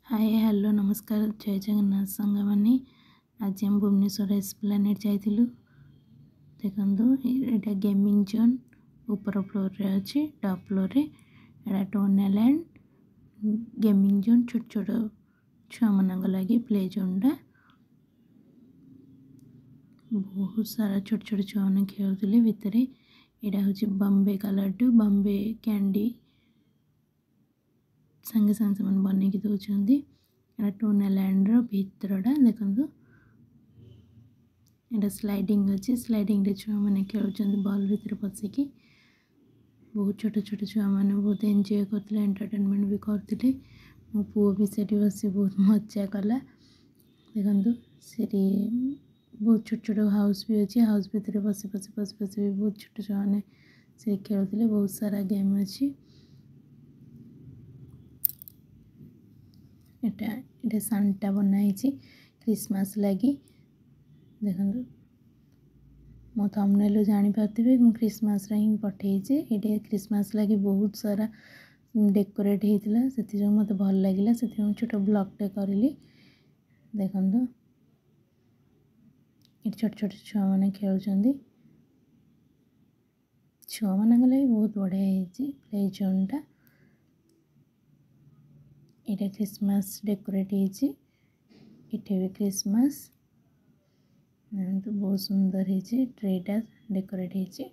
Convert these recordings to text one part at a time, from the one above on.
Hi hello नमस्कार जय जगन्नाथ सांग मैंने आज हम भुवनेश्वर एस्प्लानेड जाइलु देखु यहाँ गेमिंग जोन ऊपर फ्लोर रे अच्छी टॉप फ्लोर रे एटा टोर्नाल एंड गेमिंग जोन छोट छोट छुआ मान लगी प्ले जोन बहुत सारा छोट छोट छुआ मैंने खेलुले भितर यहाँ हूँ Bombay colour to Bombay candy संगे संगे से बन की दौरान टोर्नालैंड भितरटा देखो यहाँ स्लाइडिंग अच्छी स्लाइडिंग छुआ मैंने खेलुं बॉल भितर पशिकी बहुत छोट छोट छुआ मैंने बहुत एंजॉय करते एंटरटेनमेंट भी करते मो पुओ भी से बस बहुत मजा कला देखो से बहुत छोट छोट हाउस भी अच्छी हाउस भितर बसी बसी बसी बसी भी बहुत छोट छुआ मैंने से खेलुले बहुत सारा गेम अच्छी एटा सांता बनाई क्रिसमस लगी देखो मो थंबनेल जानी पार्थिबे मु क्रिसमस ही पठे ये क्रिसमस लगी बहुत सारा डेकोरेट होता से मत भल लगे से छोट ब्लॉगटे करी देखो ये छोट छोट छुआ मैंने खेलुं छुआ मान लगी बहुत बढ़िया प्ले जोनटा यहाँ क्रिसमस डेकोरेट होटे भी क्रिसमस तो बहुत सुंदर है ट्रेटा डेकोरेट होटी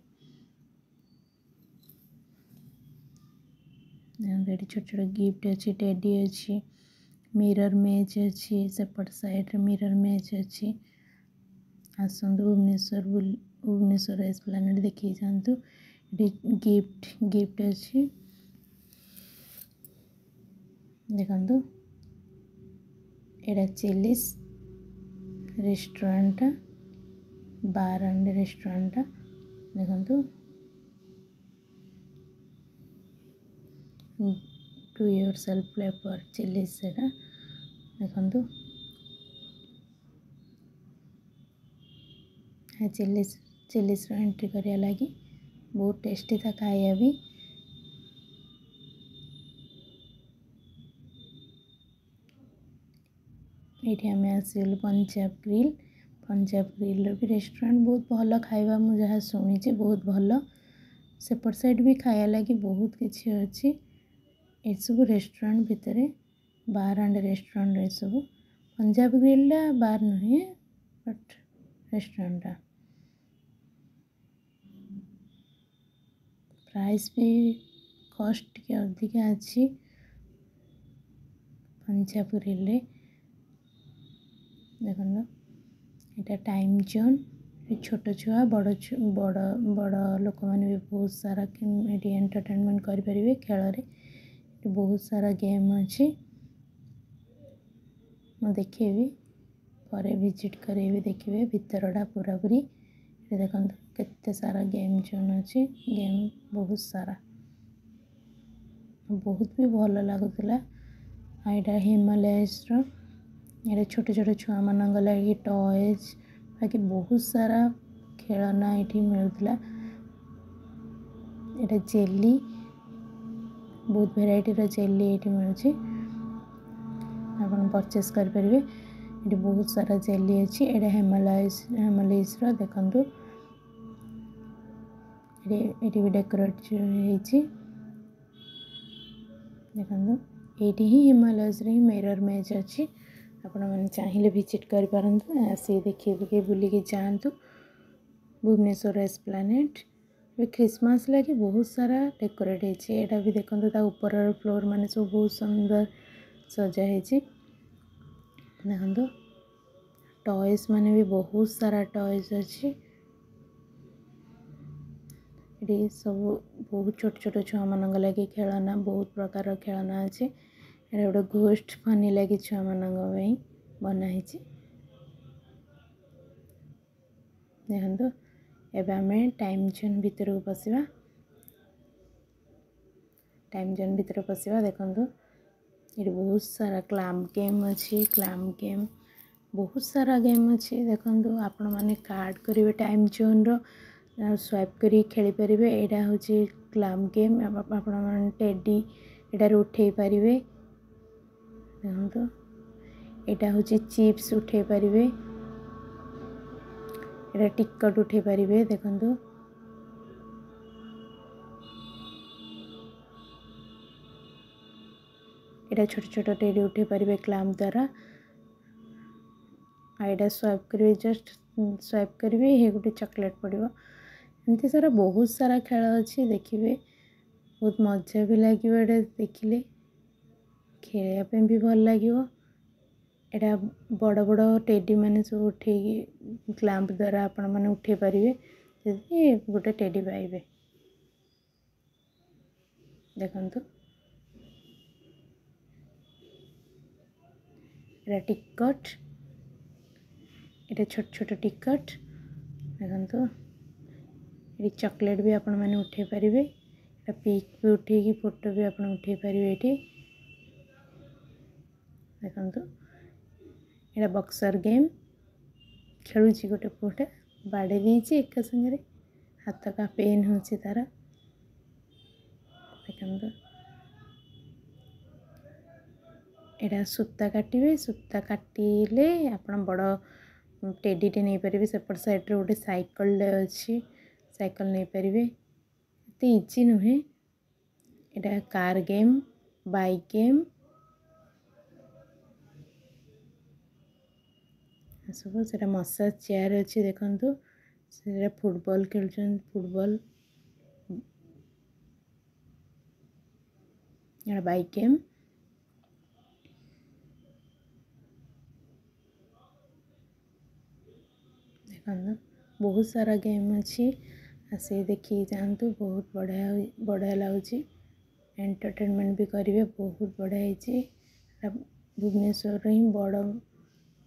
छोट छोट गिफ्ट अच्छी टेडी अच्छी मिरर मेज अच्छी सेपट साइड मिरर मेज अच्छी आसतु भुवनेश्वर एस्प्लानेड देखिए जातु गिफ्ट गिफ्ट अच्छी देखो यहाँ Chili's restaurant bar and restaurant देखो to yourself flavour Chili's से देखो चिलीज चिलीज एंट्री करिया लगी बहुत टेस्टी था खाया भी ये आम आसगलु पंजाब ग्रिल भी रेस्टोरेंट बहुत भल खाଇବା मुझे जहाँ शुणी बहुत भल सेपट साइड भी खाया लगी बहुत किसी अच्छी ये सब रेस्टोरेंट भितर बार एंड रेस्टोरेंट ये सब पंजाब ग्रिलटा बार नुहे बट रेस्टोरेंट प्राइस भी कॉस्ट के अधिका अच्छी पंजाब ग्रिल देखो यहाँ टाइम जोन छोट छुआ बड़ बड़ बड़ लोक मैंने भी बहुत सारा ये एंटरटेनमेंट करें खेल बहुत सारा गेम अच्छी मैं देखेबी पर विजिट करेबी देखिए भितरटा पूरा पूरी देखो केते सारा गेम जोन अच्छी गेम बहुत सारा बहुत भी भल लगुला यहाँ हिमालयस ये छोट छोट छुआ मान लगे टॉयज बाकी बहुत सारा खेलना ये मिलूला ये जेली बहुत भेराइटर जेली ये मिलूँ आप परचेस करेंगे ये बहुत सारा जेली अच्छी ये हिमालयस देखु ये भी डेकोरेट देखो ये ही हिमालयस मिरर मेज अच्छी आपण मैंने चाहिए विजिट करें आसी देखिए बुलिकी जातु भुवनेश्वर एस्प्लानेड क्रिसमस लगी बहुत सारा डेकोरेट होता भी देखो ऊपर फ्लोर माने सब बहुत सुंदर सजाई देखो टॉयज माने भी बहुत सारा टॉयज अच्छी ये सब बहुत छोट छोट छुआ मान लगे खेलना बहुत प्रकार खेलना अच्छे ये गोटे घोस्ट फानी लगी छुआ मान बनाई देखो एवं आम टाइम जोन भितर को पशिवा टाइम जोन भितर पशिवा देखो ये बहुत सारा क्लैम्प गेम अच्छी क्लैम्प गेम बहुत सारा गेम अच्छी देखो आपण मैंने कार्ड करेंगे टाइम जोन स्वाइप करी खेली पारे यहाँ हूँ क्लैम्प गेम आपण टेडी यार उठे पारे देखो यहाँ हूँ चिप्स उठे पारे, यहाँ टिकट उठे पारे। देखो यहाँ छोट छोट टेडी उठे पारे क्लैम्प द्वारा। आईडा स्वाइप करेंगे, जस्ट स्वाइप करेंगे, ये गोटे चॉकलेट पड़ो। एमती सारा बहुत सारा खेल अच्छी देखिए, बहुत मजा भी लगे देखिले, खेलने भी भल लगे। यहाँ बड़ बड़ टेडी मैंने सब उठे क्लैम्प द्वारा आपण मैंने उठे पारे, गोटे टेडी पाइबे। देखो यहाँ टिकट, यहाँ छोट छोट टिकट। देखो ये चॉकलेट भी आपण मैंने उठे पारे, यहाँ पिक भी उठे फोटो भी आप उठे पारे। ये देखो यहाँ बक्सर गेम खेलुँ गोटे पुटे बाड़े दी एक संगे, हाथ का पेन हो तार। देखो यहाँ सूता काटे, सूता काटिले आप बड़ टेडीटे नहीं पारे। सेपट साइड्रे गोटे साइकल अच्छी, साइकल नहीं पारे। ये इजी नुहे। यहाँ कार गेम, बाइक गेम सब से मसाज चेयर अच्छी। देखो से फुटबॉल खेल, फुटबॉल। यहाँ बाइक गेम, देखो बहुत सारा गेम अच्छी। आसे देखिए जातु, बहुत बढ़िया बढ़िया लगुच। एंटरटेनमेंट भी करेंगे, बहुत बढ़िया। भुवनेश्वर ही बड़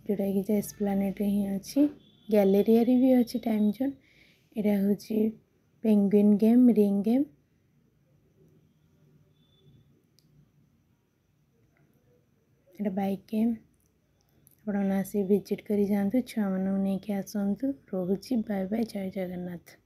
जोटा कि एस्प्लानेड ही अच्छी, गैलेरिया भी अच्छी टाइम जोन। यहाँ हूँ पेंगुइन गेम, रिंग गेम। यहाँ बाइक गेम। आप आसी विजिट कर जातु, छुआ मानू नहीं आसतु। रोची बाय बाय, जय जगन्नाथ।